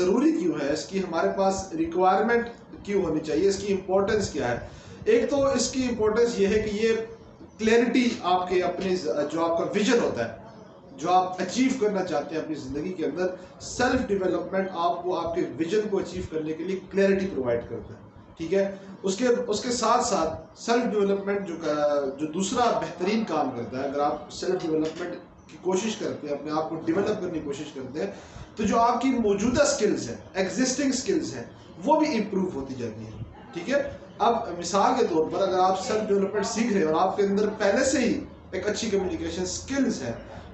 ضروری کیوں ہے، اس کی ہمارے پاس ریکوائرمنٹ کیوں ہونی چاہیے، اس کی امپورٹنس کیا ہے؟ ایک تو اس کی امپورٹنس یہ ہے کہ یہ کلیئرٹی آپ کے اپنے جو آپ کا ویژن ہوتا ہے، جو آپ اچیو کرنا چاہتے ہیں اپنی زندگی کے اندر، سیلف ڈیولپمنٹ آپ کو آپ کے ویژن کو اچیو کرنے کے لیے کلیئرٹی پرووائڈ کرتا ہے. ٹھیک ہے، اس کے ساتھ ساتھ سیلف ڈیولپمنٹ جو دوسرا بہترین کام کرتا ہے، اگر آپ سیلف ڈیولپمنٹ کی کوشش کرتے ہیں، اپنے آپ کو ڈیولپ کرنے کی کوشش کرتے ہیں، تو جو آپ کی موجودہ سکلز ہیں، ایگزسٹنگ سکلز ہیں، وہ بھی امپروو ہوتی جاتی ہیں. ٹھیک ہے، اب مثال کے طور پر اگر آپ سیلف ڈیولپمنٹ سیکھ رہے ہیں اور آپ کے اندر پہلے سے ہی ایک اچھی کمیونیکیشن سکلز ہے،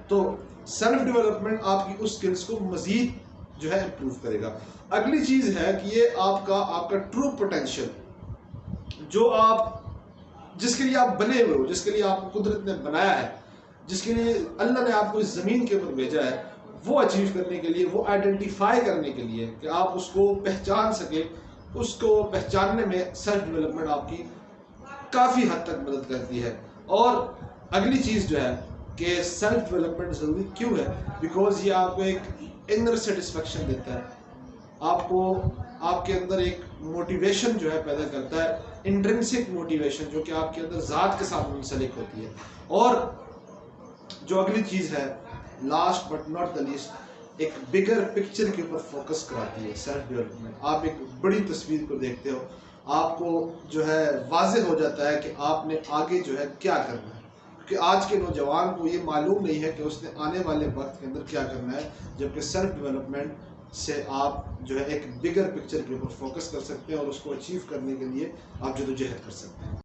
تو سیلف ڈیولپمنٹ آپ کی اس سکلز کو مزید جو ہے امپروو کرے گا. اگلی چیز ہے کہ یہ آپ کا ٹرو پوٹینشیل، جو جس کے لیے آپ بنے ہوئے ہو، جس کے لیے آپ کو قدرت نے بنایا ہے، جس کے لیے اللہ نے آپ کو اس زمین کے اوپر بھیجا ہے، وہ اچیو کرنے کے لیے، وہ آئیڈینٹیفائی کرنے کے لیے کہ آپ اس کو پہچان سکیں، اس کو پہچاننے میں سیلف ڈیولپمنٹ آپ کی کافی حد تک مدد کرتی ہے. اور اگلی چیز جو ہے کہ سیلف ڈیولپمنٹ ضروری کیوں ہے، بیکاز یہ آپ کو ایک انر سیٹسفیکشن دیتا ہے، آپ کے اندر ایک موٹیویشن جو ہے پیدا کرتا ہے، انٹرنسک موٹیویشن، جو کہ آپ کے اندر ذات کے ساتھ منسلک ہوتی ہے. اور جو اگلی چیز ہے، last but not the least, ایک بگر پکچر کے اوپر فوکس کراتی ہے سیلف ڈیولپمنٹ. آپ ایک بڑی تصویر کو دیکھتے ہو، آپ کو جو ہے واضح ہو جاتا ہے کہ آپ نے آگے جو ہے کیا کرنا ہے، کیونکہ آج کے نوجوان کو یہ معلوم نہیں ہے کہ اس نے آنے والے وقت کے اندر کیا کرنا ہے، جبکہ سیلف ڈیولپمنٹ سے آپ جو ہے ایک بگر پکچر کے اوپر فوکس کر سکتے ہیں اور اس کو اچیو کرنے کے لیے آپ جدوجہد کر سکتے ہیں.